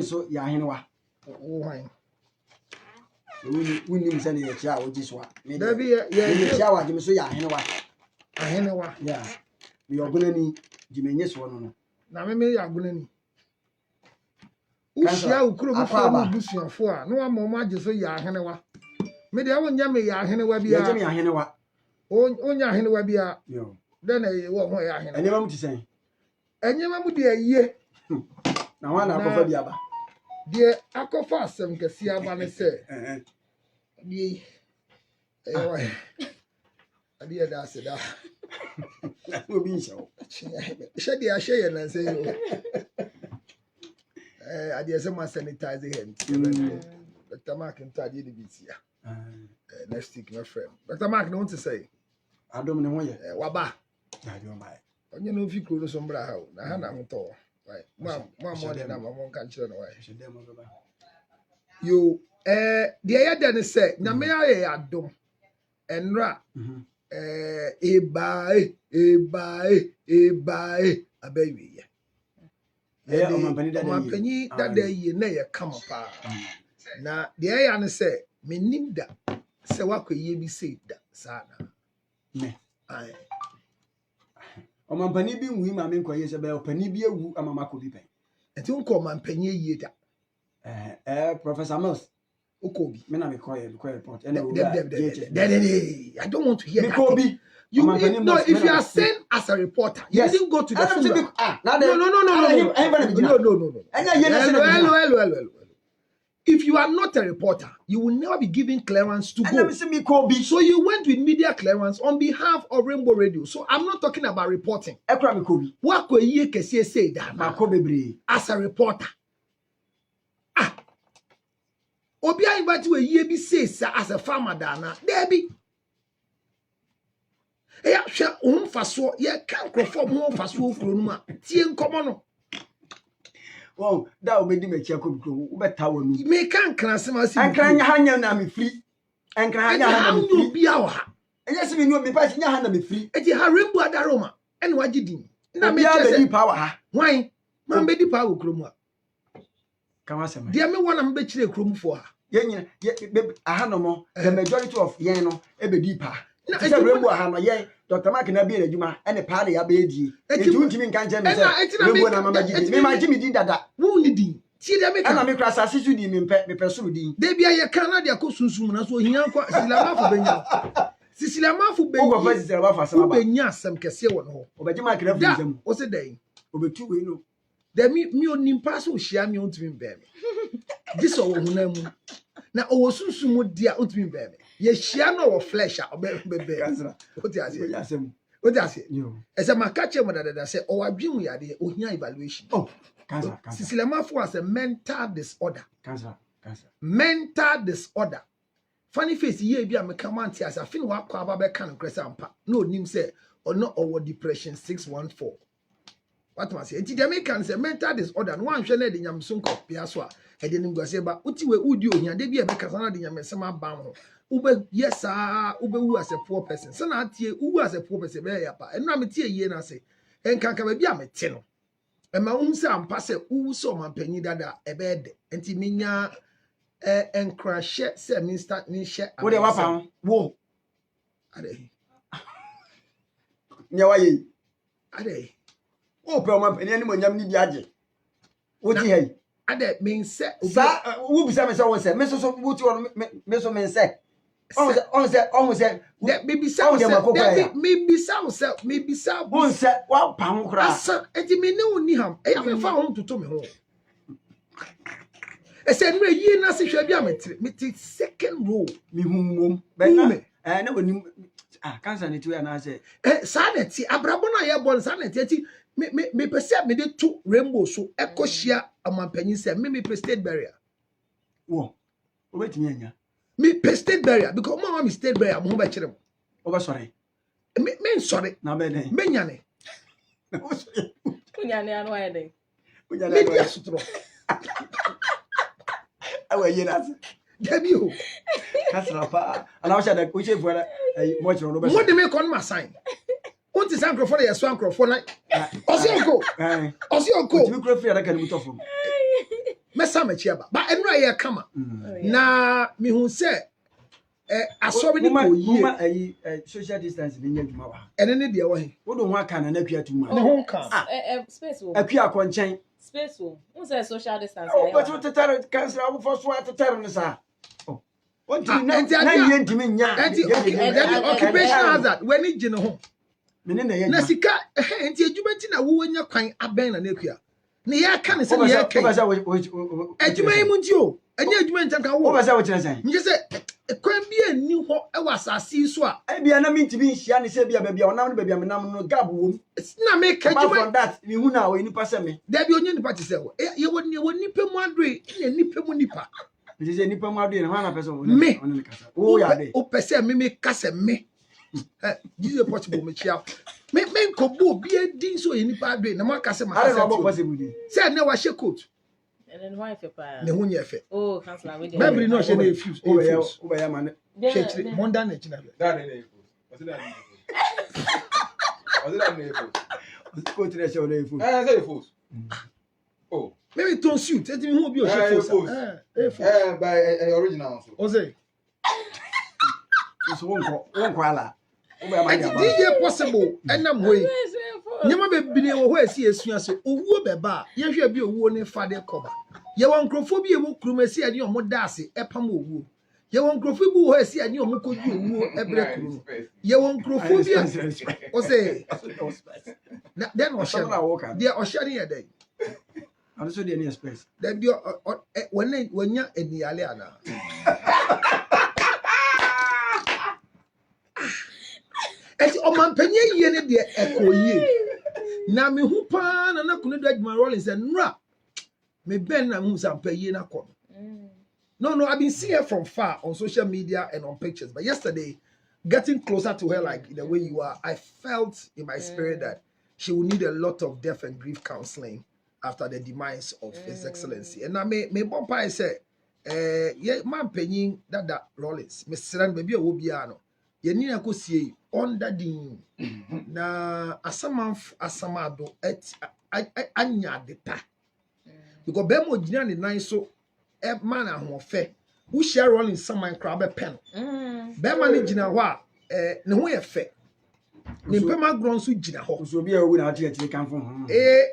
so ya henwa. Why? We need send a child this one. Maybe yeah, child, you so ya henwa. Henwa. Yeah. We are going to need Jimenez one. Now, maybe I'm going to. Ushia ukuru for busuan for no one more just so ya henwa. Maybe I won't yam ya henwa be ya henwa. On ya henwa be ya. Then I won't ya henwa. I never want to say. And you mamma dear ye. Now one I prefer the other. Dear, I go fast some Cassia Banner say. Ye, dear, that's it. That will be so. Shed the share and say, I dear some sanitize him. Dr. Mark and Taddy the beats here. Next week, my friend. Dr. Mark, don't to say. I don't know why. Waba. I don't mind. You know if you could some brow. I had not told. Right. One more than I'm one country away. You, the other than say, Namea Adum and Ra. A buy, a baby. Yeah, my penny that day ye nay come apart. Now, the air say, me nimda, say what could ye be said, Sana? Aye. O man pani bi wu ma me nkoye se be o pani bi awu amama ko bi pen. Enti unko man pani ye da. Professor Mills. Okobi. Me na me koye report. I don't want to hear that. Kobi. No, if you are sent as a reporter, you didn't go to the funeral. No. If you are not a reporter, you will never be given clearance to go. So you went with media clearance on behalf of Rainbow Radio. So I'm not talking about reporting. What could you say that as a reporter? Obia invite you a year be says as a farmer dana. There be. Hey, shall faso, ye can't perform more faso from Tien Common. Oh, that will be the Chaco, better when you may can't class him as I can't hang me free. And can I be our. And yes, we know me passing your hand me free. And you have rainbow at Roma. And what did you? Power. Why? Mamma power chroma. Come on, dear me one bet you a chrome for her. I had no more. The majority of Yano, ebe deeper. It's a rainbow hammer, yea. Dr. Mark and Abby, Juma, and a party abeji. And you Jimmy can't tell me, my Jimmy did that. Wounded. See them, and I make us assist you in pursuing. They be a Canada Cosun, as well. He unquote Cecilia Mafu Benya, some Cassia one home. But you might have them. What's a day? Over 2 we there me on passo share me on to him, baby. This all name. Now, oh, soon, dear, on to him, baby. Yes, share no flesh out, baby. What does it? As a macache, when I say, oh, I dream we are the Ohia evaluation. Oh, cancer. Cecilia Mafu has a mental disorder. Cancer. Mental disorder. Funny face, ye be a mechamanti as I feel what Quababe can cressampa. No name say, or not over depression 614. What was it? The Americans say mental disorder. One shall let the Yamsunko Piaswa. I didn't go say, but Uti would you here? They be a Becasana the Yamsama Bam. Ube, yes, sir. Ube who as a poor person. Son, I tear who as a poor person. And I'm a tear ye and I say, and can't come a tino. And my own son pass a who saw my penny dada a bed. And Timinia and crash say, Mr. Nisha. What a wapam? Whoa. Are they? Yawaye. Are they? Oh, Pelman, and anyone yam need yaji. What do you Ade means say, who be some say, Mrs. Wood or Mrs. Men say. Almost said, maybe some maybe some maybe some one said, wow, pound crass, and you may know Niham. I haven't found to tell me home. I said, no, ye Nasi Shabiamet, with second row, me whom, I never knew. Cancer it and I say, sanity, Abrabona, ya born sanity. Me perceive me de two rainbow so echo share among penny say me state barrier. Whoa, wait me. Me state barrier because my mom is state barrier. I'm home by children. Oh, sorry. Me sorry. Now, me nyane. Unyane anu ayede. Me dia sutro. Awe ye that. Debi o. Kasra pa. Ala o sha da o che fuara mo chiro no be. What dey make on my sign? What is uncle for the swank for like Osio go? You crave that can be tough. mesa machi aba ba enura ye kama na me hu se asobe ni ko yie mama social distance ni nyadwuma wa ene ne de wo he wo do ho aka na akua tuma ne ho ka space wo akua konchen space wo say social distance ya but what tetar cancer abu for so tetar no sa oh na ye ntimi nya occupation hazard when ni gine ho mene na ye na sika enti adwuma ti na wo nya kwan aben na akua ne ya ka ne se ne ya ka adwuma yi mu nti o anya adwuma ntanka wo ba sa wo kire san nje se kwan bi ani ho e wa asase so a bia na mintimi nhia ne se bia bia onam no bia menam no gab wom na me ka adwuma from that ni hu na o nipa se me da bi onye nipa ti se wo ye woni nipa mu adre ne nipa mu nipa je se nipa mu adre na ha na pese wo me ne kasa o ya de o pese me kasa me Jesus possible me chia me ko bo bi edin so ye nipa adre na ma kasa ma kasa are no possible di se na wa she coat and then why fe pa ne hu nye fe oh councilor we dey memory no she na fuse o ba ya man chechire monda na china that na fuse was it that na fuse ko tire se o na fuse say fuse oh maybe ton suit eti me hu bi o she fuse by original so o say so wonko ala o ba ya man DJ possible enam hoyi nyama bebine wo ho esi esua so owuo beba ye hwe bi owuo ne fade koba ye won krofo bi e wo krumasi ani o mo dase epam owuo ye won krofo bi wo esi ani o mo koju owuo ebre kru ye won krofo bi o say then o share dia o share ye dey and so dey any space then bi wanya eniale ana eti o man panye yie ne de ekoyie na me hu pa na kunu do adwuma Rollins nra me ben na hu sam panye na ko no I've been seeing her from far on social media and on pictures but yesterday getting closer to her like the way you are I felt in my spirit that she will need a lot of death and grief counseling after the demise of His Excellency and na me bompa say ye man panyin dada Rollins me sran baby a wo bia no ye ni akosie under the na asamado anya deta because be mo gina ne nan so e man ahofe wo share Rolling saman crab pen be man ne gina ho a ne ho ye fe ne pema gron so gina ho so bi a wu na ati kan fo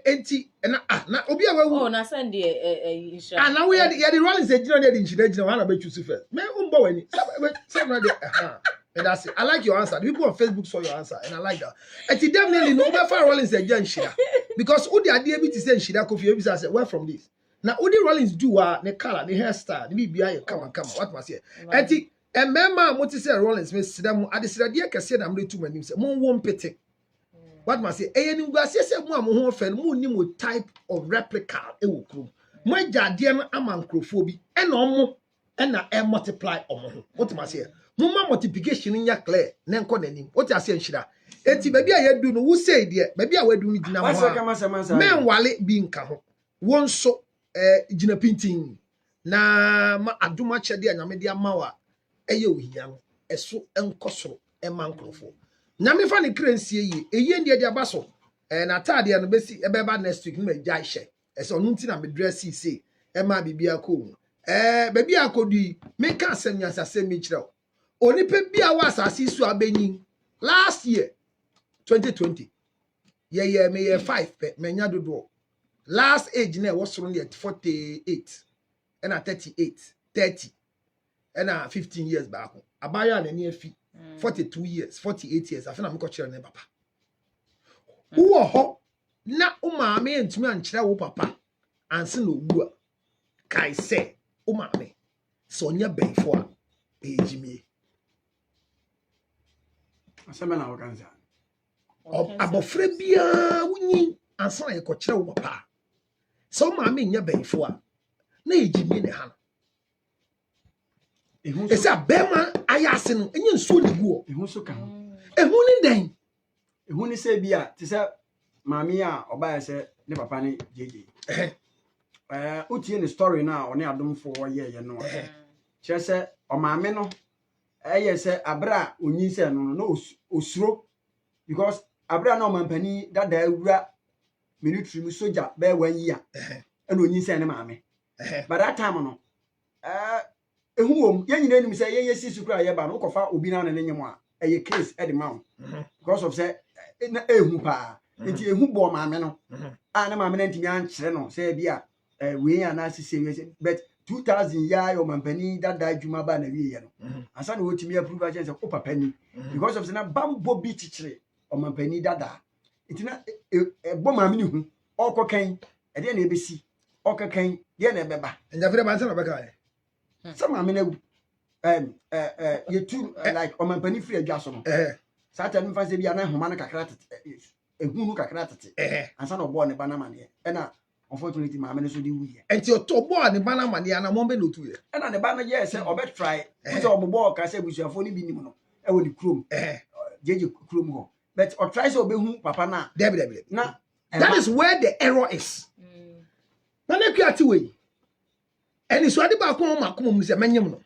enti na obi a wawu oh na send insha na we ye the Rolling say gina dey gina ho na be choose first me umbo wani say na dey and that's it. I like your answer. The people on Facebook saw your answer, and I like that. And to definitely no matter Rollins a shida because all the idea be to say shida coffee. You say where from this now? All the Rollins do the color, the hairstyle, the BBI come. What must say? And the member what say Rollins me sit them at the idea can say I'm too many. Say mo won pete. What must say? Eh ni gwa say mo ho fan mo ni mo type of replica e wo krum. Mo jade no amankrofo bi e na omo e na e multiply omo. What must say? Muma multiplication nya clear na enko nanim o ti ase nhira enti baby a yadu no wo say de baby a wadu no gina ho men wale bi nka ho won so gina pintin na ma aduma chede anyame de amawa eye ohia no eso enkosoro e mankrofo nyame fa ne krensie yi eye ndie de abaso na tade no besi e beba next week ma gya hye eso no nti na me dress see e ma bibia ko baby akodi me ka asem nya asem mi kire onipa bia wa asase su abenyin last year 2020 ye me ye 5 pe menya dodo last age na was soro ne 48 and 38 30 and 15 years back abaya na ne afi 42 years 48 years afena me ko kire ne papa wo ho na o maame ntumi ankire wo papa anse na owu a kai se o maame so nya benfo a ejimie asemana wakanza abofre bia wunyi ansa ye ko kire wo papa so maame nya benfo a na ejimie ne ha ese abema ayase no enye nsuo ne guo ehu so ka ehu ni den ehu ni se bia ti se maame a oba se ne papa ne jeje utie ne story na one adomfo ye no kire se o maame no eye se abra onyi se no no osuro because abra na o mampani dada awura military mu soja be 1 year and onyi se ne maame But that time no ehum yen nyina nim say yen yesi sukura ye ba no kofa obi na ne nyem a eye case e de ma because of say na ehu pa nti ehu bo maame no a na maame na ntimi an kire no say bia we ana sise but 2000 ya yo mampani that adwuma ba na wie ye no asa na wotimi approve agent say o papa ni because of say na bambo bi chichire o mampani dada nti na bo maame ni hu okokan e de na ebesi okakan ye na ebeba njafire ba nsa na beka some maame na you too like o mampani free adwaso no sata no fa se bia na homa na kakra tete ehunu kakra tete ansa na obo ne ba na mane e na unfortunately maame no so di wuye enti otobo ne ba na mane ana mo be no tu ye e na ne ba na ye se obet try so obobo ka se busuafo ni bi nim no e wo ni krom jeje krom ho but o try so obehu papa na debe na that is where the error is na ne kwati we eni so ade ba ko ma ko mu se menyem no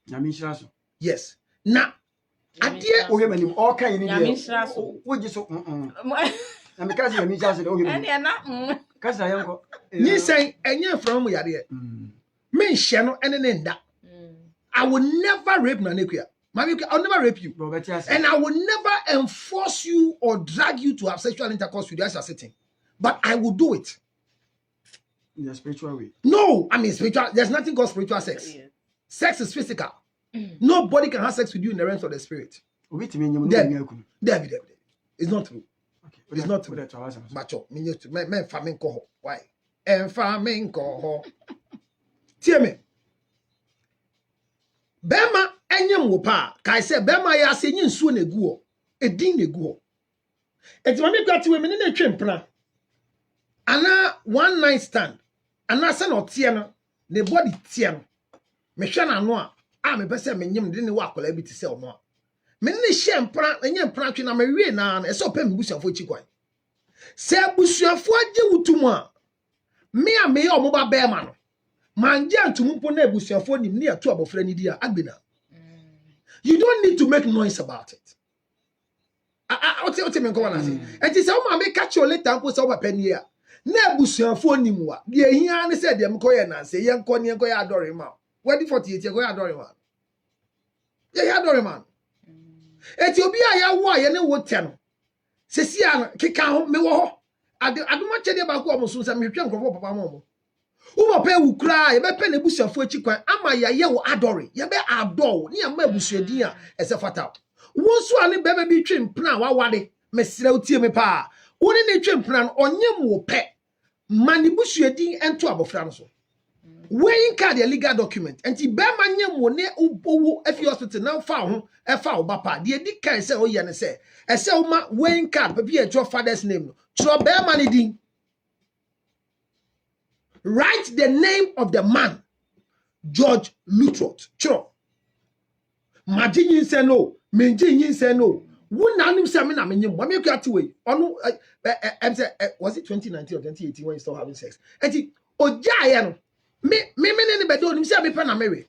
na mi shira so yes na ade o he manim o kan ni Nyame shira so. wo ji so na me ka se mi shira so o he manim Ene na ka sa yanko ni sen enye from mu yare me nhye no ene ne nda I will never rape Nanekua. I'll never rape you. And I will never enforce you or drag you to have sexual intercourse with you as you're sitting. But I will do it. In a spiritual way. No, I mean spiritual. There's nothing called spiritual sex. Yeah. Sex is physical. Nobody can have sex with you in the realms of the spirit. David. It's not true. Okay. It's not true. Macho. Me famine koho. Why? En famine koho. Tieme. Bema enyem wo pa kai se bema ya se nyi nsuo na egu ho edin na egu ho enti ma me kwati we me ne twempena ana one night stand ana se na otie no ne body tie no me hwe na no a me pese me nyem de ne wa akola bi ti se ono a me ne hye mpra enye mpra twe na me wie na na e so pa me busuafo chi kwan se busuafo age wutum a me a me omo ba bema no manje antumpo na busuafo nim ne ato abofra ni dia agbena. You don't need to make noise about it. What me go on say? And say o ma me catch you later ko say o papa ni a na busuafo nim wa de ehia ne say dem ko ye na say ye nko ne nko ya adore ma. Wadi 48 ko ya adore ma. Ye ya adore ma. Eti obi a ya wo ye ne wo te no. Sesi a keka ho me wo ho. Aduma chede ba ko o mo so say me hwetwe nkofo papa mo. Ubo pe wukra ye be pe na busuafo achi kwan ama ya ye wo adore ye be adore ni ama busuadin a ese fata wonso ane bebe bi twempna wa wade mesira utie me pa woni ne twempna no onyem wo pe mani busuadin ento abofra no so weighing card a legal document enti be manyem wo ne ubowo afi hospital na fa ho e fa oba pa de di kan se o ye ne se ese o ma weighing card papi e your father's name no tro be mani din. Write the name of the man, George Lutrot. Sure. Majin say no. Menjin say no. Who nanim say me na me nyim. What me kwati we? Onu was it 2019 or 2018 when you start having sex? Enti ojaye no. Me ne bedo nim say me pa na mewe.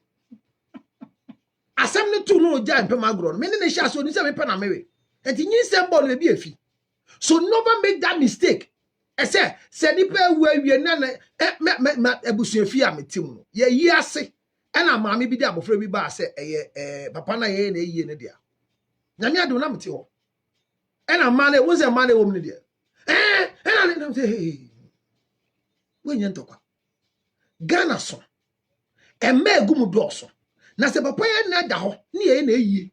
Asem ne tu no ojaye pe magro no. Me ne sha so nim say me pa na mewe. Enti nyin say ball be efi. So never make that mistake. Ese se nipa wu awie na na ebusuafi a metim no ye yi ase na maame bi de abofra bi ba se papa na ye na eyi ne dia nyame ado na meti ho na ma na wo se ma na wo ne dia na ne say we nyen tokwa Ghana so ema egum do so na se papa ye na da ho ne ye na eyi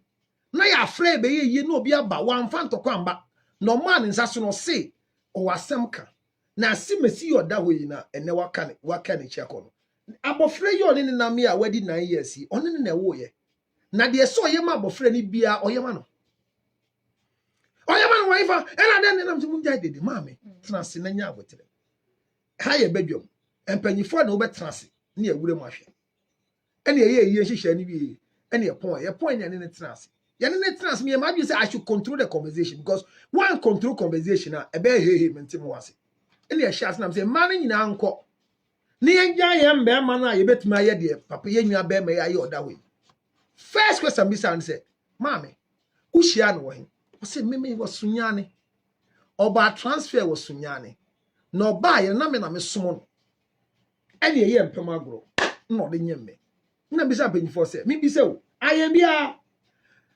na ya afra be ye yi na obi aba wan fa ntokwa mba no man nsa so no se o wasem ka na simesi yoda hoyi na ene waka ne chiako no abofra yo ne na me a wadi 9 years yi one ne na wo ye na de so ye ma abofra ni bia oyema no wifa ena den na mtum jai dede maame transe na nya abotere ha ye badwam empanyifo na wo betrase ne awure mu ahwe ene ye hihye ni bi ene ye pon ne transe ye ne transe me ma bi say I should control the conversation because one control conversation na ebe mentem wase ene ye shas na say man nyina anko ne ye gya ye mbe ma na ye betuma ye de papa ye nwa be ma ye oda we first question be say maame ushia no wo say me was sunyane oba transfer was sunyane no ba ye na me som no Any year Pemagro, not the Yemme. No, be something for say, maybe so. I am here.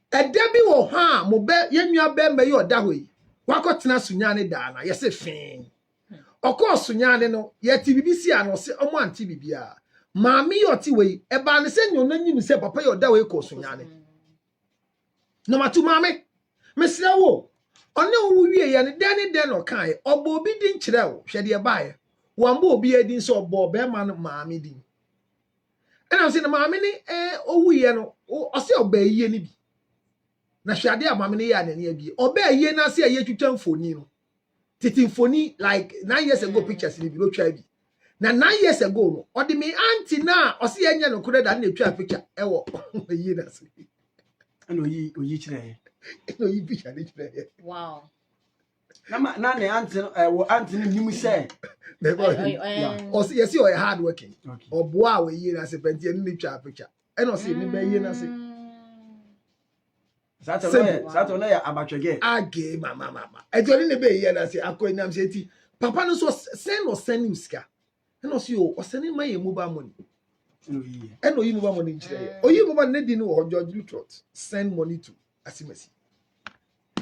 A Debbie or harm, Mobe, Yemia Bembe, your Dawi. Wakotna Sunyani Dana, yes, a fin. Of course, Sunyani no, yet TBC and or say, oh, one TBBA. Mammy or Tiway, a ban send your name, say, Papa, your Dawi, co Sunyani. No matter, mammy, Miss Lawo. Ono we and Danny Den or Kai, or Bobby din chirel, shed your buyer. One bo be a din so Bob Bearman, mammy din. And I'm saying, mammy, we and or say obey ye. Na shade amamene ya na ne bi obey ye na se ye twetwa mfoni no titi mfoni like 9 years ago pictures ni bi lo twa bi na 9 years ago no odi me auntie na o se enya no kure da na twa picture e wo ye na se ana oyi kire no yi picture ni kire Wow. na ne auntie wo auntie ni nim se na go o se yes you are hard working okay oboa we ye na se penti ni twa picture e no se ni be ye na se Sato na ya abatwege age mama ejori ne be ye na se akonyam se ti papa no so send him sika e no se o send my mobile money e no yi mobile money nchire o yi mobile ne di no o George Lutrot send money to Asimesi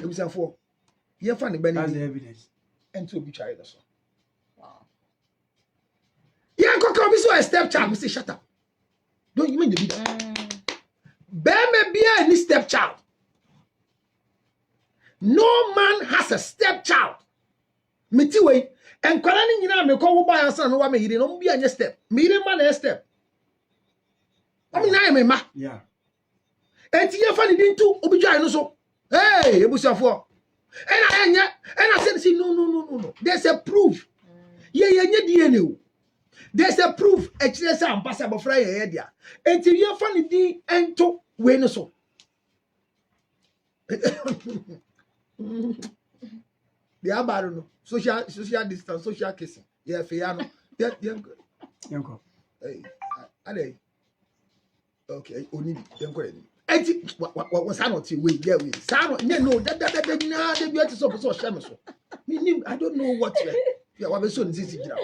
e bisa for ye fa ne bani that's the evidence and to be child so Wow. ye kokko bi so a stepchild we say shut up don't you mean the bidder be me bia any stepchild. No man has a stepchild. Meti we enkwara ni nyina me ko wo ba yansa no wa me yire no mo bia nye step. Me yire ma na step. O mi na me ma. yeah Enti ye fa ni din tu obi dwai no so. Hey, ebusiafo. And I said no. There's a proof. Ye nye DNA o. There's a proof. E kire say ampasa bofra ye dia. Enti ye fa ni din ento we no so. The abaro no social distance, social kissing. Yeah, fiano. Yeah. yanko Hey, ade. Okay, only yanko. Enti what not we there we. Sano no that na dey be to so shame so. Me I don't know what yeah, what be so nzisi gira.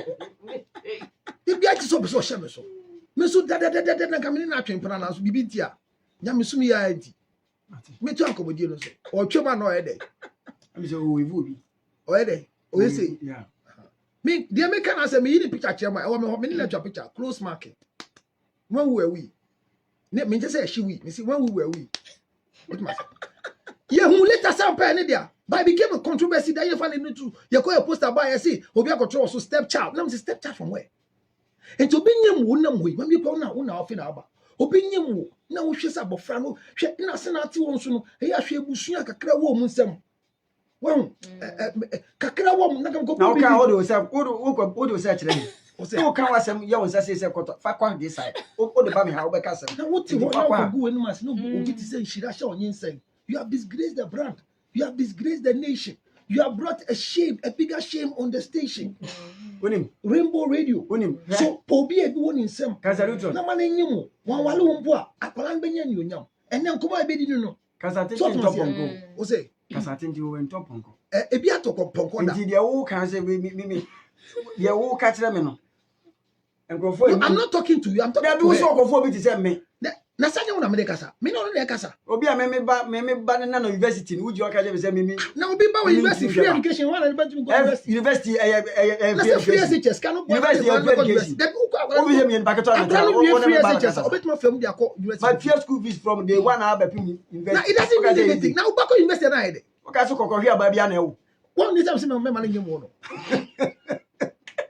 Dey be to so shame so. Me so that na kamini na atwempana na so bibi ntia. Nya me sumi ya enti. Me tu akomodie no so. O twema na o yede. am say o evu bi O yede. O yesi. yeah Me dey make can say me yi picture chairman. O me na picture close marking. When we were we. Me just say she we. Me see when we were we. What must ye who later some pen there. But became a controversy that you find it to you call a poster by see obi control so stepchild. Now me say stepchild from where? And to be nyam wo nam we. Mami ko na ofi na aba. Obi nyam wo na wo hwesa bofra no hwe na se na ate won so no e ya hwe ebusua kakra wo mu nsem. Won kakra wo mu na kam ko na okay o do say o do say kire o say o kan wasem ye won say koto fa kwa this side o de ba me ha o be ka sem na what you want to go anymore no obi ti say shira sha onye nsem. You have disgraced the brand. You have disgraced the nation. You have brought a shame, a bigger shame on the station. onim Rainbow Radio. onim So, Pobi e bi woni nsem. Kasaruto Na mana nyim wan wale wo mpo a akwala benya ni onyam. Ene nkomo e be di no. kasate So, top onko O say, kasate ndi wo top onko e bi atokoponko da. ndi dia wo kan say me dia wo ka kire me no enkrofo No, I'm not talking to you. I'm talking there to be her. so okofo bi ti say me Na sanya wona me de kasa. Me no de kasa. obi a me ba na no university ni uji o ka je be say me Na obi ba we university free education one and go university. university Na say free SHS cannot go University of education. Dem ko kwa. obi je me en paketo na Akra no be free SHS. Obet ma fam dia ko university. my fear school fees from day one I be university Na it doesn't mean anything. Na ubako university na ide. o ka so kokko hia ba bia na e wo One day say me ma na nyem wo no.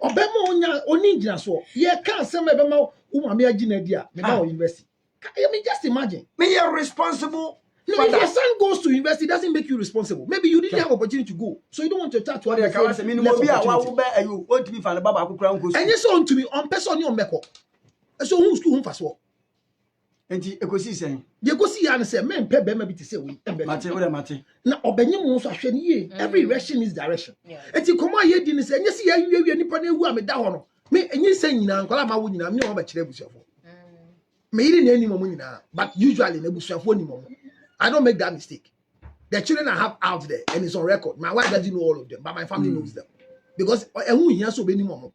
Obema onya oni ngina so. Ye kan say me be ma wo ma me agi na dia. Me ba university. I mean, just imagine. me you responsible No, if your son goes to university, it doesn't make you responsible. Maybe you didn't have opportunity to go, so you don't want your child to have what the ka wase same me no less obi a wa wo opportunity. be ayu o timi fa na baba akokura nko And yes, on to me on person on meko. So who school who fast work? enti ekosi sen You go see and say, men pay be maybe to say we. mate wo de mate Now, obenye mo so ahwe ni every direction is direction. Yeah. Enti komo aye di ni say, yes, ya wie nipa na ewu ameda ho no. Me enyi say nyina nkwala ma wo nyina me no ba kire busuafo. Me yiri na eni mo nyina, but usually na busuafo ni mo. I don't make that mistake. The children I have out there, and it's on record. My wife doesn't know all of them, but my family knows them. Because ehun hia so be ni mo.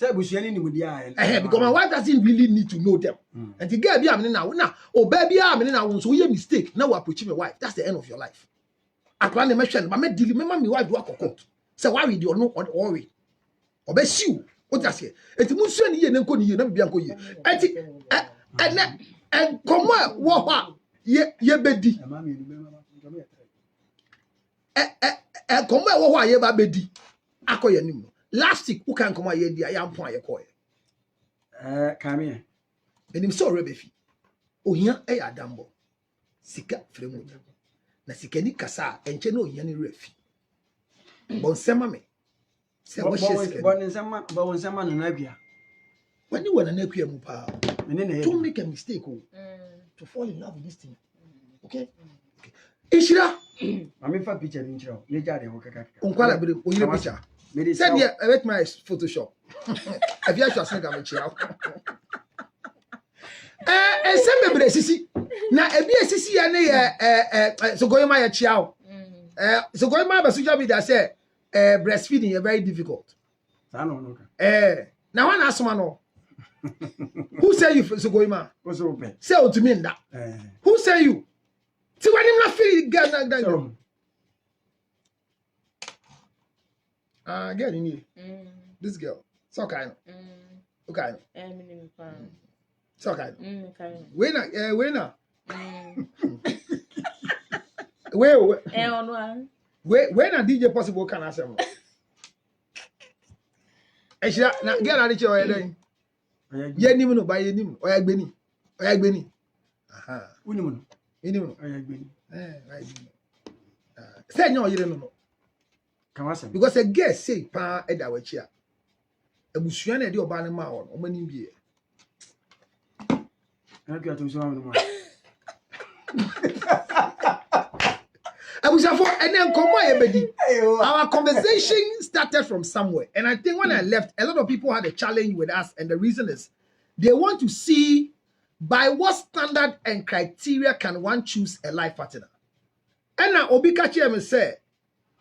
Say busuani ni mudia. Because my wife doesn't really need to know them. And the girl be am now. Oh baby, am now. So you mistake. Now we approach my wife. That's the end of your life. I plan the mention, but me deal. Remember, my wife do a court. Say why we do no worry. Obe siu. What I say? Eti musuani ye nenko ni ye na bia nko ye. Eti and come what ye bedi. Come what ye ba bedi. Akoye nim. Last week who can come here dia ya mpon ye koye. Come here. Enim so rebefi. Ohia e ya dambo. Sika fremu. Na sika ni kasa enche no ohia ni refi. Bon sema me. Say what she said. Bon sema no na bia. When you wanna nakua mu pa. Don't make a mistake to fall in love with this thing. Okay? Ishira. Mami fa picture ni nchira. Ne jare ho kaka. Onkwala bere oyire picture. Said yeah, I wait my Photoshop. Have you actually seen that child? Send me sisi. Na ebi sisi ya ne so going my child. So going my social media say breastfeeding is very difficult. No. Now one ask man no. Who say you so going ma? What's open? Say to me that. Who say you? See when him not feel girl that. Girl in here. This girl. So kind. Okay. So kind. Where na? Where na? Where na DJ Possible can answer me. Eshira na girl na chill then. Ye nim no ba ye nim. Oya gbeni. Aha. Unim no. Nim no. Oya gbeni. Right. Say no yire no. Because a girl say pa eda wachi a. Ebusua na e de oba ne ma won. O mani bie. Akwa to so am no. Our conversation started from somewhere, and I think when I left, a lot of people had a challenge with us, and the reason is they want to see by what standard and criteria can one choose a life partner. And now Obikachi say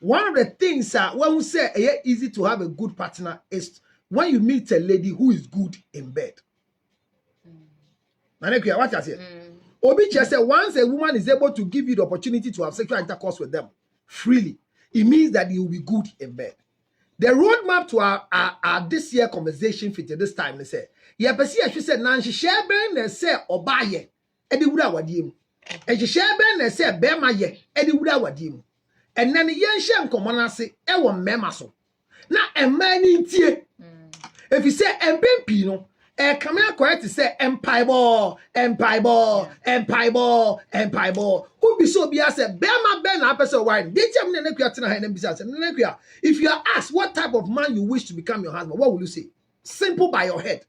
one of the things when we say it's easy to have a good partner is when you meet a lady who is good in bed. What I say? Obicha said once a woman is able to give you the opportunity to have sexual intercourse with them freely, it means that you will be good in bed. The roadmap to our this year conversation fit this time, they say, yeah, but see, she said, Nancy Sherburn, they say, Obaye, Eddie Wuda Wadim. And she Sherburn, they say, Bemaye, Eddie Wuda Wadim. And then the young Shem Commander say, Ewa Memaso. Now, a man in tear. If you say, Empempino, come here correct to say empire ball. Who be so be as a Bema Ben episode wine. If you are asked what type of man you wish to become your husband, what will you say? Simple by your head.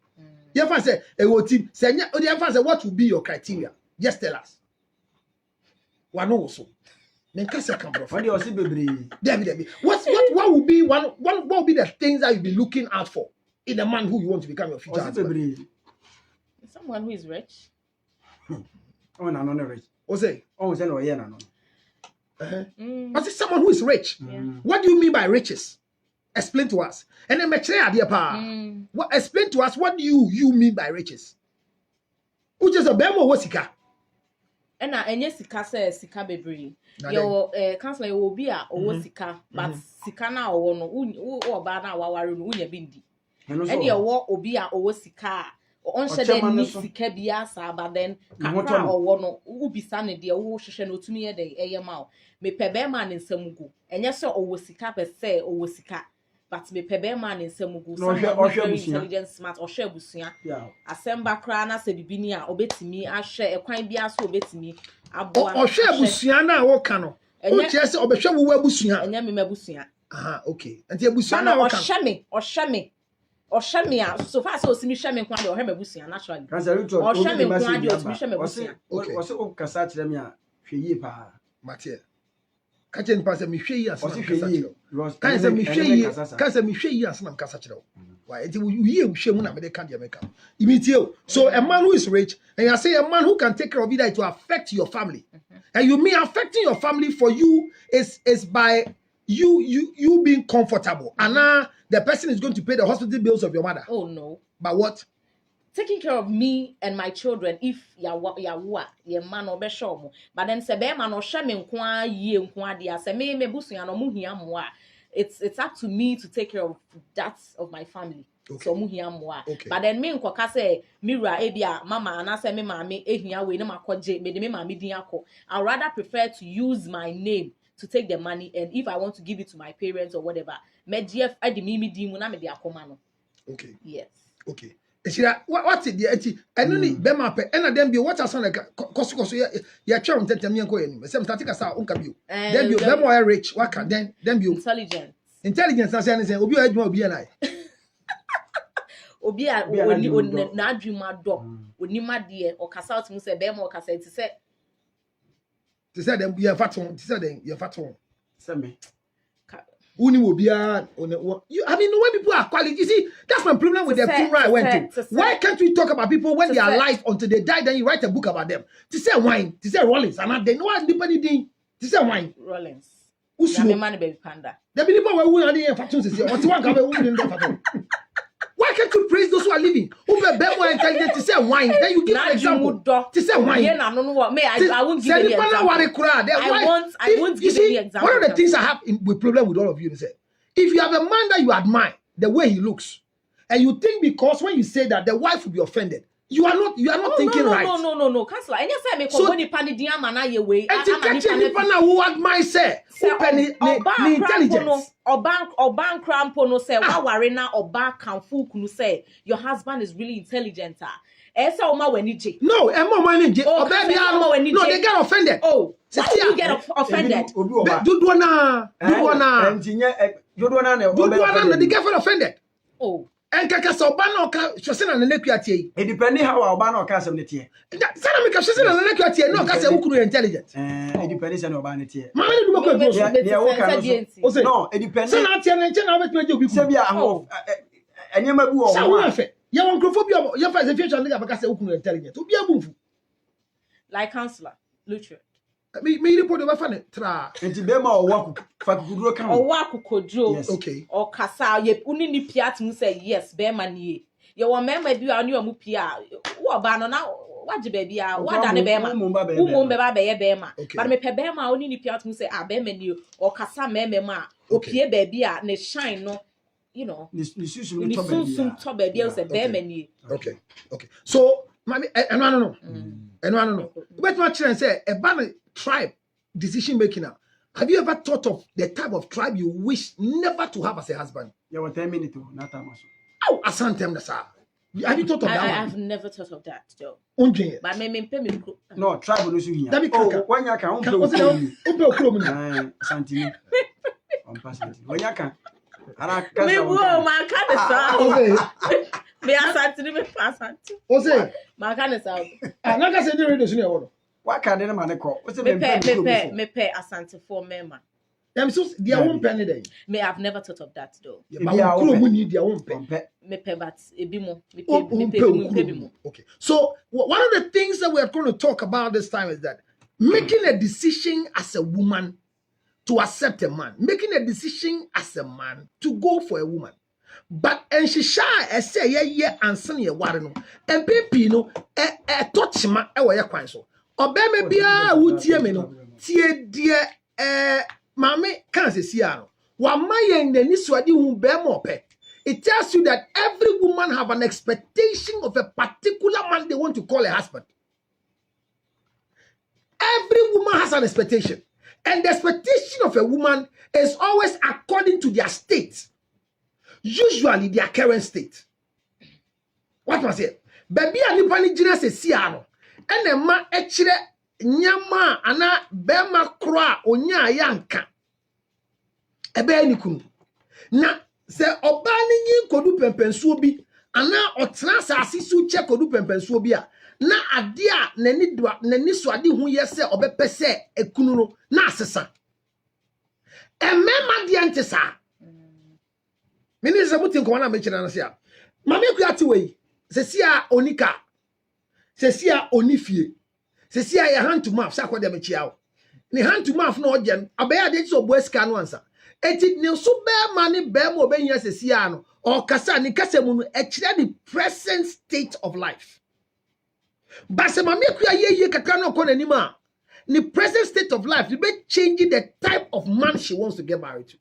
You ever say what will be your criteria? Just tell us. One also. What will be what will be the things that you'll be looking out for in a man who you want to become your future husband? Someone who is rich. Oh, no, not rich. Say? Oh, no, yeah, no. But it's someone who is rich. Yeah. What do you mean by riches? Explain to us. And then explain to us what do you mean by riches? Which is a bemo wasika. And any sika says sika bebre. Your counselor will be a sika, but sika na or no or bana wawaru unya bindi. And your war obia or sika. On shade ni sika biasa, but then kakra or one ubi sane dear who shall to me a day a mouth. Me pebe man in Samugu. And yes, sir, or sika per se or sika. But me pebe man in Samugu. Or intelligent, smart or share busia. Assemble crana said bibinia obey me. I share a quine bias obey me. Or share busiana or cano. Oh, yes, or be sure we were busia. And yammy busia. Ah, okay. And the busiana or shame or shame. Or shamia, so far so semi shaman quando or hemabusia naturally. Or shaman quando to shamabusia. Okay. Was it Cassat Lemia? She pa. Mathieu. Catching pass me she as was can't me she as some cassachero. Why, it will you shame when they can't make up. Immediately. So a man who is rich, and I say a man who can take care of it to affect your family. And you mean affecting your family for you is by you being comfortable, and now the person is going to pay the hospital bills of your mother. Oh no. But what? Taking care of me and my children if ya man or beshomo. But then se be man or shame nkwa ye nkwa dia se me busu ya no mu hia moa. It's up to me to take care of that of my family. Okay. So mu hia moa. Okay. But then me nkwa say mira ebia mama na se me mama ehia we na makoje me de me mama din akọ. I rather prefer to use my name to take the money, and if I want to give it to my parents or whatever, me GF adi me din mu na me de akoma no. Okay. Yes. Okay. What's it? And only Bema pe and then be what as on like cost ya charm tentem yanko yen. Some static sa unka bio. Then you Bema rich what can then you intelligence as say obi adwuma obi na. Obi a oni na adwuma do. Oni made o kasa out mu say Bema o kasa ti say them you faton, ti say them you faton. Say me. Uni will be I mean, when people are quality, you see, that's my problem with the funeral I went to. Why can't we talk about people when they are alive until they die? Then you write a book about them. To say wine, to say Rollins, and they know what anybody did. To say wine, Rollins. Usu, man baby panda. The people who are in factions is here. Why can't you praise those who are living? Who be more intelligent to say wine? Then you give an example. To say wine. Yeah, no, what? I won't give any example. I won't give any example. One of the things I have with problem with all of you is that if you have a man that you admire, the way he looks, and you think because when you say that the wife will be offended, you are not thinking right. No, Counselor. And yes, I make money pani diya mana ye way. And to catch any partner who admire say who penny intelligence. Or bank crampo no say wa warena or bank kanfu kunu say your husband is really intelligent. Esa oma wenije. No, Emma wenije. Oh, baby, no, they get offended. Oh, why do you get offended? Dudwana. They get offended. Oh. And Kakasa Obano Shosina and Nequiati. It depends how Obano Casam Netia. Sanamika Shosina and Nequiati, no Casa Ukuru intelligence. It depends on Obanity. No, it depends. And you may be you want Crophobia, your first future Casa Ukuru intelligence. To be a move. Like Counselor Lutra. Me report over funny tra. And to them or walk or walk kojo. Okay. Or Casa ye unini piat mu say yes, bear money. You want member do a new mupia. What banana? What the baby are? What done a bear? Bema. But me pe bear ma only piat mu say a bear menu or Casa mema. Okay, baby ne shine no. You know. This top baby say bear menu. Okay. So, mommy, and I don't know. But what children say a banner tribe decision making now. Have you ever thought of the type of tribe you wish never to have as a husband? You were 10 minutes, not that much. Oh, I sent them the sir. Have you thought of that? I have never thought of that, Joe. But me no, tribe will lose you here. Oh, when you can, Santini. When you can. Me wo man can sound. Me asantini me passanti. O say, man can sound. Na ka say the radio senior wo. Why can't them man call? Me pay asante for mema. Them so their own penny day. Me I've never thought of that though. But we need their own penny. Me pay but ebimo. Me pay. Okay. So one of the things that we are going to talk about this time is that making a decision as a woman to accept a man, making a decision as a man to go for a woman. But and she shy say yeah and son ye ware no. And baby no touch ma e wo ye kwan so. Obeme bia wo tie me no. Tie die mame kan se sia no. Wa mayen nani suade hu be mo pe. It tells you that every woman have an expectation of a particular man they want to call a husband. Every woman has an expectation. And the expectation of a woman is always according to their state. Usually their current state. What was it? Baby and nipani jina se siano. Ene ma echire nyama ana bema kroa onya yanka. Ebe ni kunu. Na se oba ni yin kodu pempensuo bi ana otena sa asisu che kodu pempensuo bi a na ade a nani so ade hu ye se obepe se ekunu no na asesa. Emema de antesa. Mini zabuti nko na mechira na sia. Mame ku ati wei. Sesia onika. Sesia onifie. Sesia ya hand to mouth sakwa de mechia o. Ni hand to mouth no oje. Abaya de so boeska no ansa. eti ne so be ma ne be ma obenya sesia no or kasa ne kasa mu no e kire the present state of life base ma mekua ye kakra no ko nanima the present state of life be changing the type of man she wants to get married to.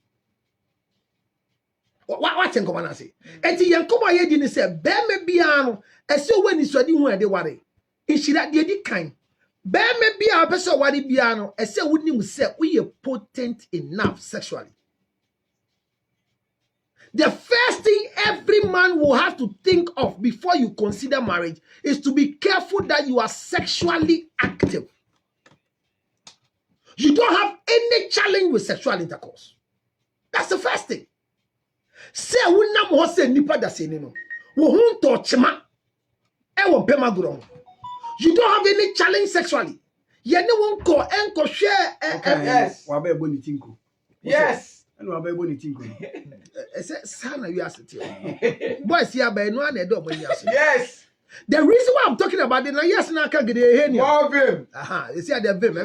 What can come and say? Eti yankomo ye di ni se be me bia no ese we ni so di hu ade ware ishira de di kan be me bia pese ware bia no ese woni mu se we potent enough sexually. The first thing every man will have to think of before you consider marriage is to be careful that you are sexually active. You don't have any challenge with sexual intercourse. That's the first thing. Say wunam ho se nipa da se ni no. Wo hu to chema. E wo pema guro. You don't have any challenge sexually. Ye ne won ko enko hwe Yes. Wa ba ebo ni tinko. Yes. Eno wa ba ebo ni tinko. Say sana you asete. Boys here by no na do money aso. Yes. The reason why I'm talking about it now, yes, na ka gede he ni. Love him. You see the vim,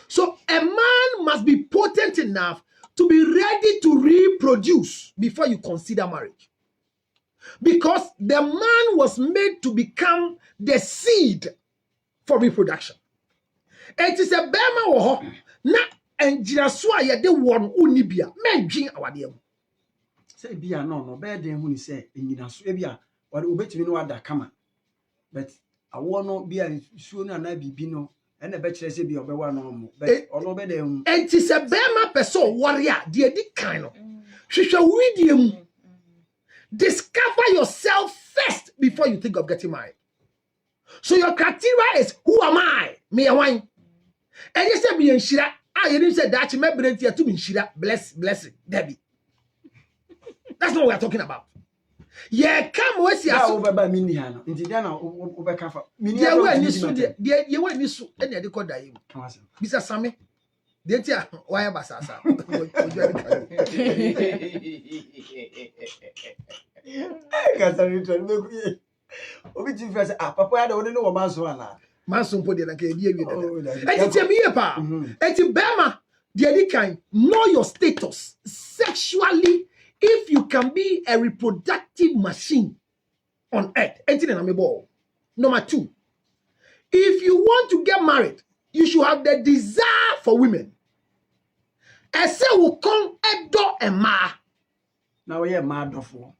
so a man must be potent enough to be ready to reproduce before you consider marriage. Because the man was made to become the seed for reproduction. It is a bema wo na enjira so aye de won unibia menjin awade am. Say bia no be den hu ni say enyina so e bia wade obetimi no wada kama. But awo no bia suo no na bibi no ene be kire se bia obewa no mo. But ono be den hu. It is a bema person warrior de di kan no. Hwehwe widie mu. Discover yourself first before you think of getting married. So your criteria is, who am I? Me a wine. And you say, be in Shira. You didn't say that you may bring to me Shira. Blessing, Debbie. That's not what we are talking about. Yeah, come with you. Over by Miniana. In Diana over Kafa. Yeah, when you saw you went you saw any other code. Mr. Sammy. Detia, why am I Sasa? Obi ti fẹ́ sẹ́ papa ya de wọ́n ní wọ́n máa sọ àná. Máa sọ mpọ́ de na kẹ́ di ewi dada. Eti tiẹ̀ mi yẹ pa. Eti bẹ́ẹ̀ma di ẹni kan know your status sexually if you can be a reproductive machine on earth. Eti na mi bọ̀. Number 2, if you want to get married, you should have the desire for women. Ẹsẹ̀ wò kàn ẹ̀dọ̀ ẹ̀ máa. Na wọ́n yẹ máa dọ̀fọ̀.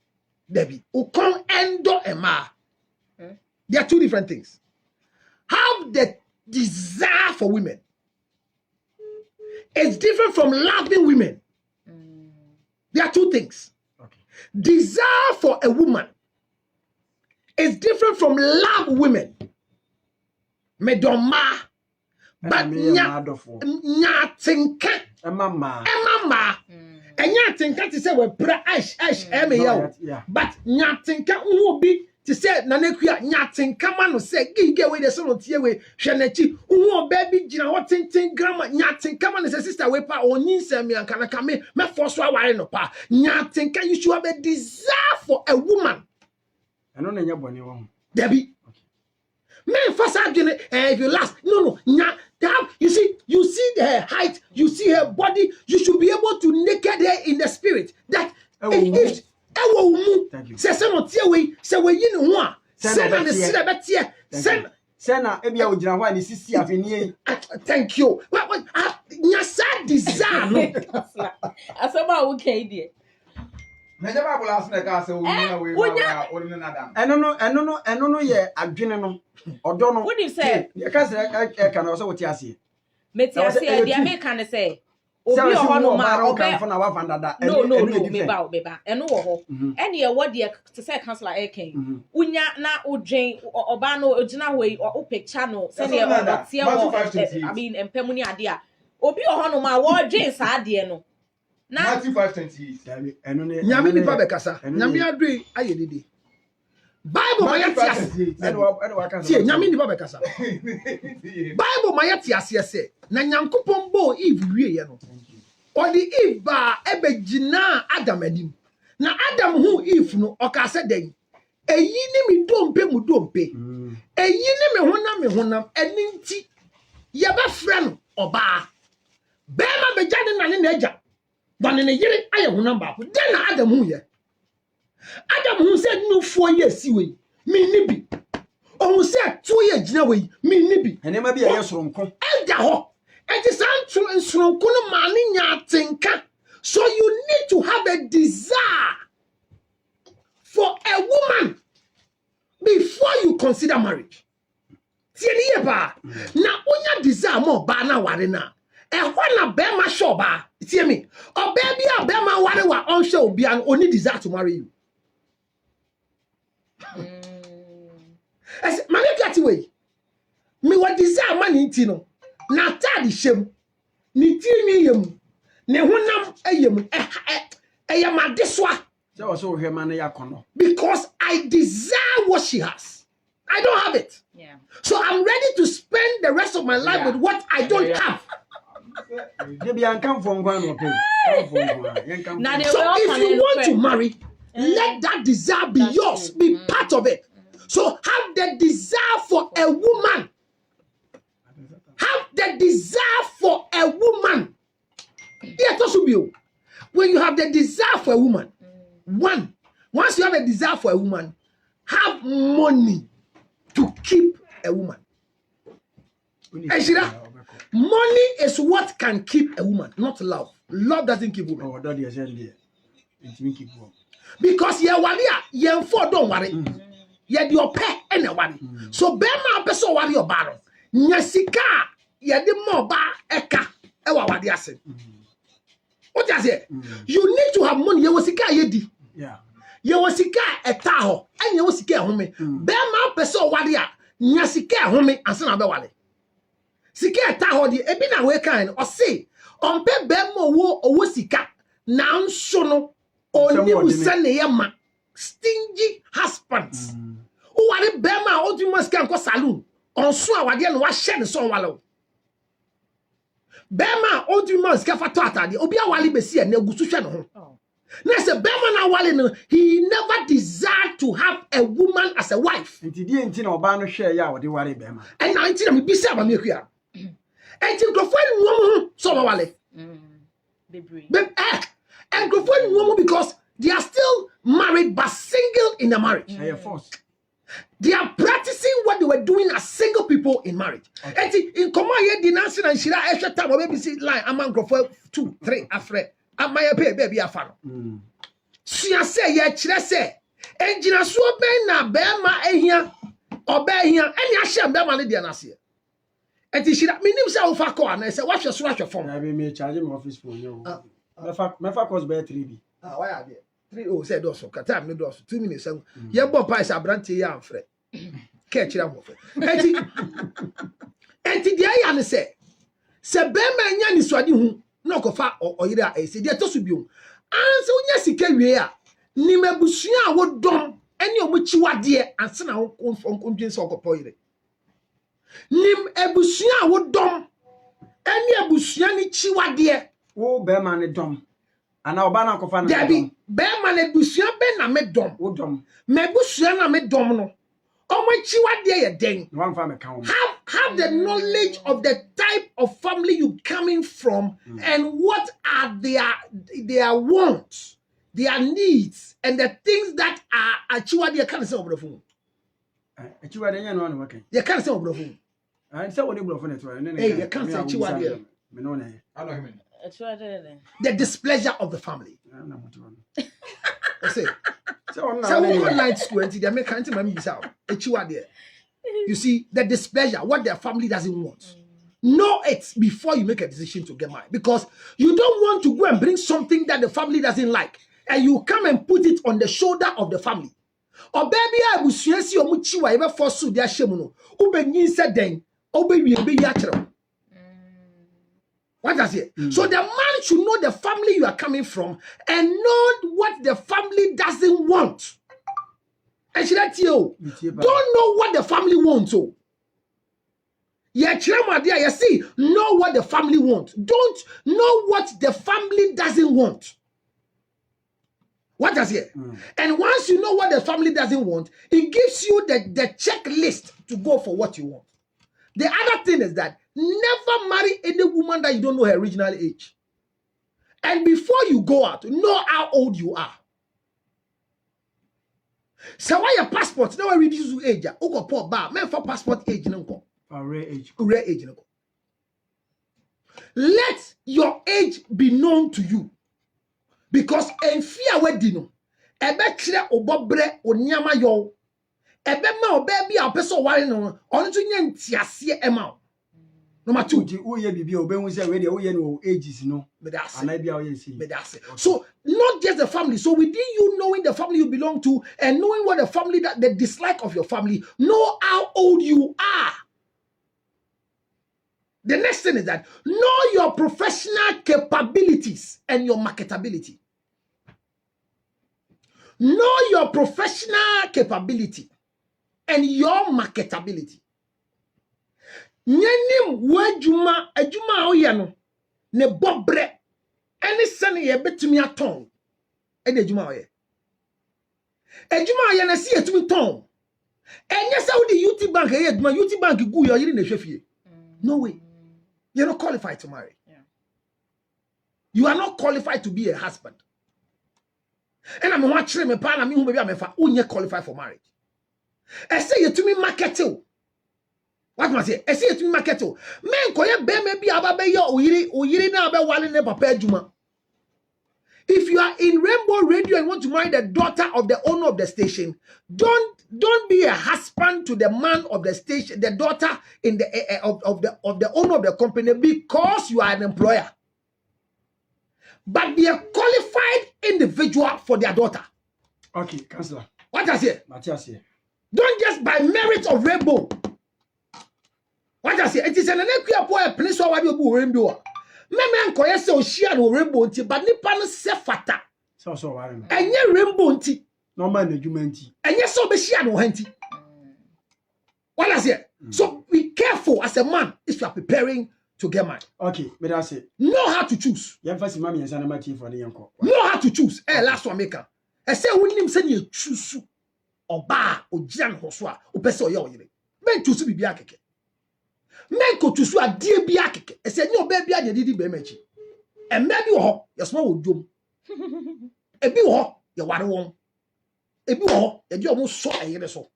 Debbie, wò kàn ẹ̀dọ̀ ẹ̀ máa. There are 2 different things. Have the desire for women. It's different from loving women. There are 2 things. Okay. Desire for a woman is different from love women. Medoma. But nyatinka. Emma. Nyatinka to say we pra ash but nyatinka who be to say nanekuya nyatinka man say gige we the son tie we hwenachi who baby gina what tin grandma nyatinka man say sister we pa onin sem yan kana kame me force aware no pa nyatinka. You should have a desire for a woman. Eno na nya bone wo. Debbie. Men first argument if you last no you see her height, you see her body, you should be able to naked her in the spirit. That if thank you. Say some tie we say we yin ho a say na the see betie say na e bia ogina ho a ni sisi afeni. Thank you. What nyasa desire no asaba wo kai die Meja Bible last na ka say we eno no ye adwene no odo no. What do you say? You can say e kan o say what ase. Meti ase e dia me kan say obi ho no ma obe for na wa fandada. No me ba eno wo ho ene ye wo de to say counselor e kan unya na odwen oba no ogina ho yi o picture no say ne o tie wo I mean empemu ni ade a obi ho no ma wo dwen sa ade no na 5:28 eno ne nyame nipa be kasa nyame adui aye dede Bible ma yati ase tie nyame nipa be kasa Bible ma yati ase ese na nyankopon bo Eve wie ye no o di Eve ba ebegina Adam adim na Adam hu Eve no o ka se den eyi ni mi dompe mu dompe eyi ni me honam eni nti ye ba fra no oba be ma be jade na ne na eja but in a year I am number then Adam who ye Adam who said no 4 years way me nibi who said 2 years jina way me nibi and never be a yes from elda ho it is answer kono mani nya tinka. So you need to have a desire for a woman before you consider marriage. Tieni ba na onya desire mo ba na ware na e ho na be ma sure ba tie me oba bia be ma ware wa on hwe obi an oni desire to marry you. As manekati we me what desire man nti no na tadi shem ni tienwi yem ne honam ayem eyamadeswa. So also here man yakono. Because I desire what she has. I don't have it. Yeah. So I'm ready to spend the rest of my life with what I don't have. So if you want to marry, let that desire be yours, be part of it. So have the desire for a woman. Have the desire for a woman. Yeah, to be. When you have the desire for a woman, once you have a desire for a woman, have money to keep a woman. Eshira, money is what can keep a woman, not love. Love doesn't keep women. Oh, that is it. Because ye waria, ye for don't worry. Ye di ope ene worry. So bema peso worry obaro. Nyasika ye di mo ba eka ewa wadi ase. What does it? You need to have money. You was yedi. Yeah. You was etaho. And you was home. Bema peso wadia. Nyasika home and son of wale. Sika etaho di ebina we kind or say on pe bemo wo sika now sono only usane yama stingy husbands. Who are the bema o du mas kan ko saloon on so awade no wa share so wale. Bema odu man skafa to atade obi awale besi e na gusu hwe no ho na say bema na wale no he never desired to have a woman as a wife ntidi na oba no hwe ya wode ware bema and na ntina me bisa ba me akua enti grofo nuom ho so ba wale bebre and grofo nuom because they are still married but single in the marriage. Force. They are practicing what they were doing as single people in marriage. And in Koma ye denouncing and Shira extra time baby see line among for 2, 3 afre. Amaya pay baby afano. Sia say ye chire say enjina so ben na be ma ehia obe ehia eni ahye be ma ne dia na se. Enti Shira minim say ofa call na say wahwe so ahwe phone. I be me charge my office phone yo. Mefa cost be 3B. Why are there? 3 oh said also kata me do 2 minutes ye bo pa isa brantie ya amfre ke kira mo fe enti dia ya ne se be ma nya ni swade hu na okofa oyire a ese dia to so biom anse unya sika wie a ni mabusua a wodom ene omuchiwade anse na onkondwen se okopo yire nim abusua a wodom ene abusua ni chiwade wo be ma ne dom ana oba na kofa na Debbie, be man busua be na me dom. Wo dom. Me busua na me dom no. Omachiwa de ye den. One family count. Have the knowledge of the type of family you coming from and what are their wants, their needs, and the things that are achiwa de can say over the phone. Achiwa de no no working. You can't say over the phone. I say what you phone to. Hey, you can't say achiwa de. Me no na. I know him. The displeasure of the family. I say, so one night school and they make can't remember yourself. You see, the displeasure, what their family doesn't want. Know it before you make a decision to get married. Because you don't want to go and bring something that the family doesn't like. And you come and put it on the shoulder of the family. Or baby, I will see or muchiwa ever force su their shemuno. Ube nisa den, obe be yachero. What does it? So the man should know the family you are coming from and know what the family doesn't want. And should that you don't know what the family wants. Oh, yeah, you see, know what the family wants. Don't know what the family doesn't want. What does it? And once you know what the family doesn't want, it gives you the checklist to go for what you want. The other thing is that never marry any woman that you don't know her original age. And before you go out, know how old you are. So why your passport? Now I reduce to age. Oko poor bar. Men for passport age no. Rare age. Rare age no. Let your age be known to you. Because en fear wedding. Ebe kire obobre onyama yo. Ebe ma obebi a person wari no. Onu to nye ntiasie ema. Number 2. Uye bibi obenwu say we dey uye no ages no. Anabia uye see. So not just the family. So within you knowing the family you belong to and knowing what the family that the dislike of your family, know how old you are. The next thing is that know your professional capabilities and your marketability. Know your professional capability and your marketability. Nyenim wajuma ejuma oye no ne bobre any sene ye betumi aton e de ejuma oye na si etumi ton enye se wo di UT bank ye ejuma UT bank gu yo yiri na hwefie. No way. You're not qualified to marry. Yeah. You are not qualified to be a husband. And I'm watching me pa na me hu be am fa unye qualified for marriage. I say you to me market you. What must I say? I say you to me market you. Men ko ye be me bi aba be yo oyiri na be wale ne papa adwuma. If you are in Rainbow Radio and want to marry the daughter of the owner of the station, don't be a husband to the man of the station, the daughter in the of the owner of the company because you are an employer. But be a qualified individual for their daughter. Okay, Councillor. What I say? Matthias here. Don't just by merit of Rainbow. What I say? It is an equia boy a place where you Rainbow. Meme nkoye se ohia no Rainbow nti ba nipa no se fata so ware no enye Rainbow nti no man adwuma nti enye se obehia no hanti. What I say? So be careful as a man if you are preparing to get married. Okay, me that say know how to choose. Ye fa si mama yensa na mati for ne yenko. Know how to choose. Last one maker. I say wonim se ne choose oba ogia no so a opese oye oyire. Men choose bibia keke. Men ko tusu adie bia keke ese nye oba bia nye didi be machi e me bi wo ho ye so wo dwom e bi wo ho ye ware won e bi wo ho ye di omo so ayere so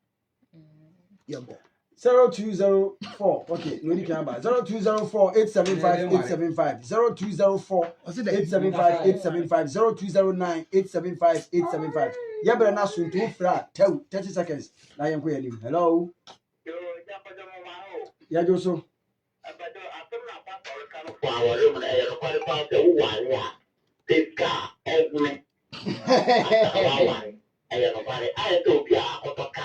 ye go 0204 okay no ni kan ba 0204 875 875 0204 875 875 0209 875 875 ye bere na so ntu fra 30 seconds na yen ko yanim. Hello ya Joso abado atemna pastor kan for awore mu na ye no qualify se wo ware a teka egme aye no bare aye to bia otoka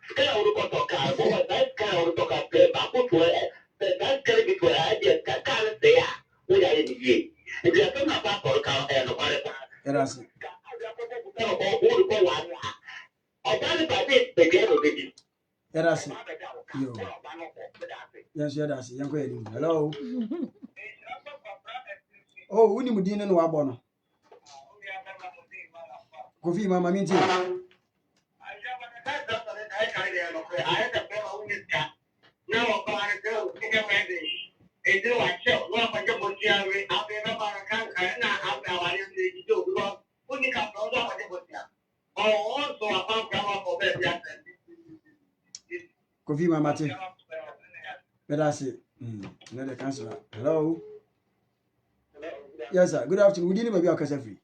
ska wo otoka bo ba ska wo otoka pe ba ko to e da kare bi to e de ka kan se ya wo ya ye die e bia atemna pastor kan e no bare pa era si wo ko ware a obani ba de be ge no be era si yo yes yeah that's yanko yanim. Hello oh uni mudin no wabo no Kofi mama minti Kofi mama te Medasi another councillor. Hello yes sir, good afternoon. We didn't maybe akasa free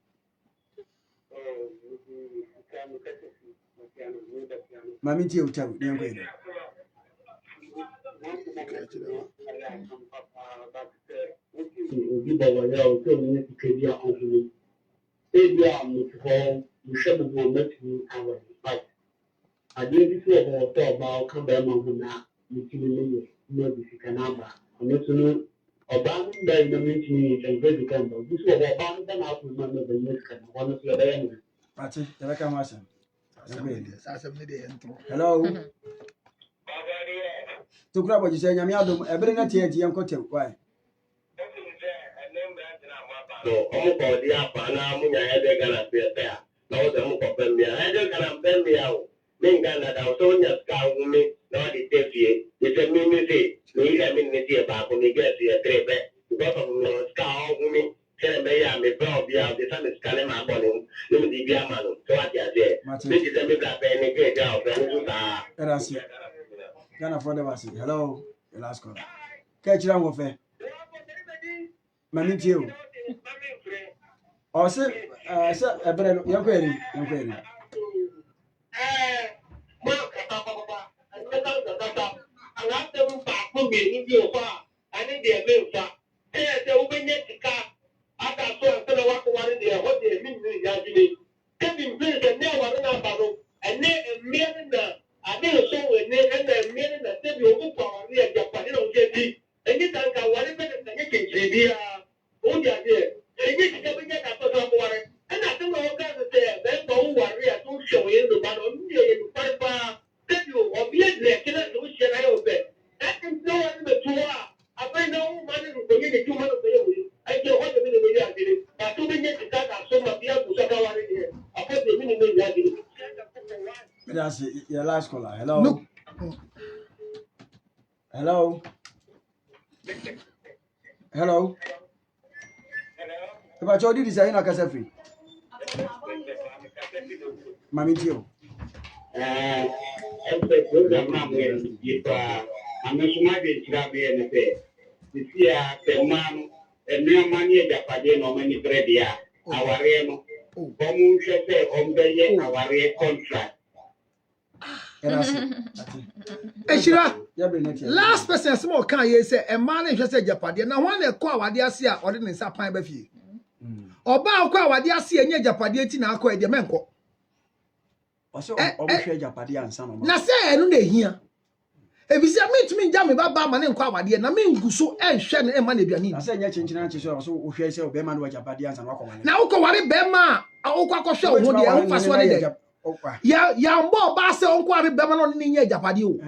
Mami ti utawu ni yanko yedo obi ba wa ya o to ni ti a ohun e bi a mo ko mo se mo meti awo but ade bi so o to ba o kan ba ma hu na mi ti ni no bi sika na ba no to no oba no da ina mi ti ni kan be kan ba bi so o ba no da na ko ma na ba ni kan wa no so da ya ni ati tell ka ma san hello to kura boji se nyame adom ebere na tie tie yanko tew why so o ko di apa na mu nya ya de gana pe ya na o de mu ko pe mi ya de gana pe mi ya o min gana da o to nya ka hu mi na di te fie ni se mi ni se ni ya mi ni se ba ko ni ga se trebe because of no ska hu mi se me ya me ba time is calling my body. Let me be a man. So what you say? This is a bit of a get out. That's it. Can afford the vaccine. Hello, the last call. Catch you on fair. Mammy, you. Or say, a better young query. That's your last caller. Hello. Look. Hello. Hello. If I told you this, I know I free. Mammy, you. Program I'm not sure to have anything. This year, the man, and no money at Japan, no many bread, our remo. Common say on the year, our contract. Eshira, last person small can you say a man is just a Japan. Now one a call what they see or didn't say pine befi. Or bow call what they see and your Japan in our quite the menko. Also, share Japan and some. Now say, no, they here. If you say me jammy baba man and quite what they na mean guso and shen and money be need. I say, you're changing answers also, share say, Beman was Japadians and walk away. Now, go worry, Bema, I will show who they are first one. Ya mbo base onko ari bema no ni nya japade o.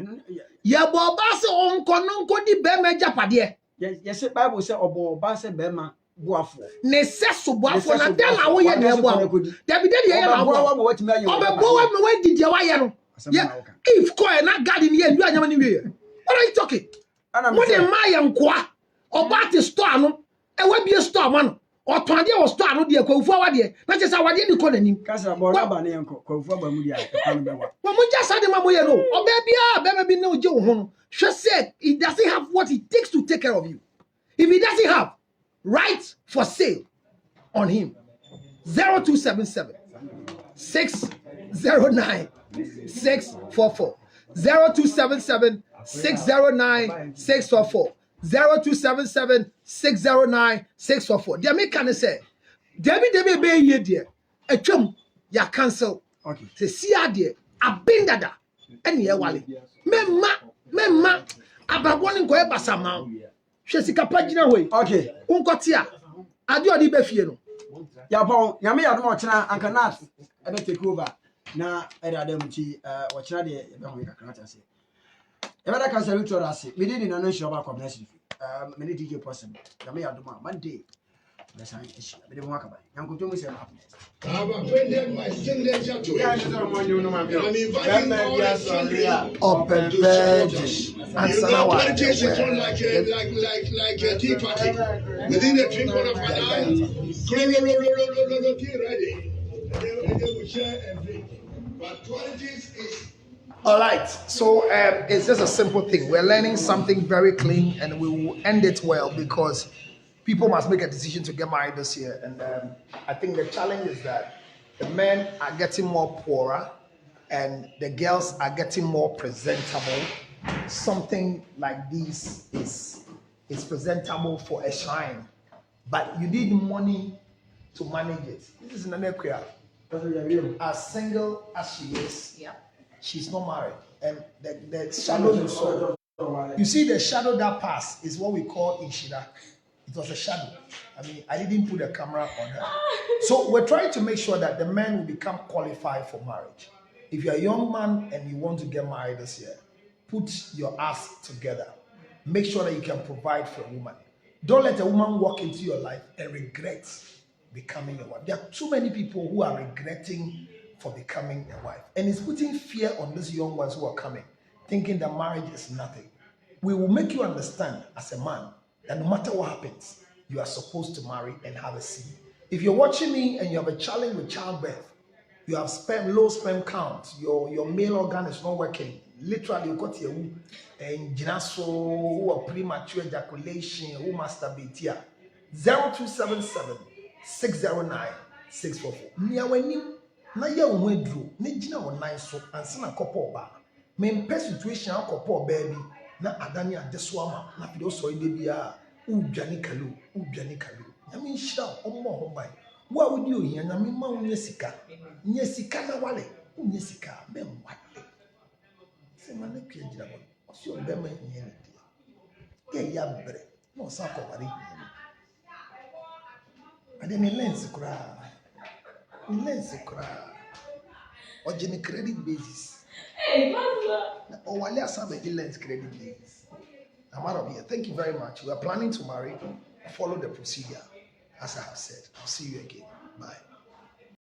Ya bo base onko no nko di bema japade. Yes, Bible say obo base bema boafo. Ne seso boafo na den na wo ye na boa. David dey ye na boa. Obe boa me we didi wa ye no. If ko na garden ye ndu anyama ni we. What are you talking? Mo de ma ye nkoa. Oba te store no. E we bie store ma no. Otwande o store no de kwafu awade. Na chesa awade ni ko nanim. Kasa bo na ba ne enko kwafu aba mu dia ka no bewa. Mo just say ma mo ye no. Oba bia bema bi na oje wo ho no. She said he doesn't have what it takes to take care of you. If he doesn't have right for sale on him, 0277 609 644 0277 609 644 0277 609 644. The American say, Debbie be ye dear, a chum ya cancel. Okay. Say, see ya dear, a bindada, and ye wally. Memma, ababoni ko e basama. Hwesika pagina hoyi. Okay. Unkotia. Ade odi be fie no. Ya pon, ya me ya do mo chena anka nat e be take over. Na e da dem ti o chena de e be ho kakra ta se. E be da ka se luto ase. Me di na no show ba community. Me di DJ person. Ya me ya do ma Monday. The sign is me de mo akaba. Yanko to mo se happiness. I've offended my signature to it. I'm inviting all the family Open to churches. You know, politics is run like a tea party. Within the twinkle of an eye, get ready. They will share and drink. But politics is... All right, so it's just a simple thing. We're learning something very clean, and we will end it well because people must make a decision to get married this year. And I think the challenge is that the men are getting more poorer and the girls are getting more presentable. Something like this is presentable for a shrine, but you need money to manage it. This is Nanekria. As single as she is, she's not married. And the shadow you saw, you see the shadow that passed is what we call Ishida. It was a shadow. I mean, I didn't put a camera on her. So we're trying to make sure that the men will become qualified for marriage. If you're a young man and you want to get married this year, put your ass together. Make sure that you can provide for a woman. Don't let a woman walk into your life and regret becoming a wife. There are too many people who are regretting for becoming a wife. And it's putting fear on these young ones who are coming, thinking that marriage is nothing. We will make you understand as a man that no matter what happens, you are supposed to marry and have a seed. If you're watching me and you have a challenge with childbirth, you have low sperm count, your male organ is not working, literally you got your and or premature ejaculation, who masturbate here. 0277 609 644. Near when you na ya wendru, ne gina online so and na couple ba. Me situation couple baby na adani adeso ama na pido so ide bia udwane kalu. Nyame nhyira omo ho ban. Wo a wodi ohia nyame ma wo nyesika. Nyesika na wale, nyesika be mwale. Se ma na pia gira bo. O si o be ma nyene dia. Ya bre. No sa ko bari. Ade me lens kura. Ojini credit basis. Hey, Pastor. O wale asabe lens credit basis. I'm out of here. Thank you very much. We are planning to marry. Follow the procedure as I have said. I'll see you again. Bye.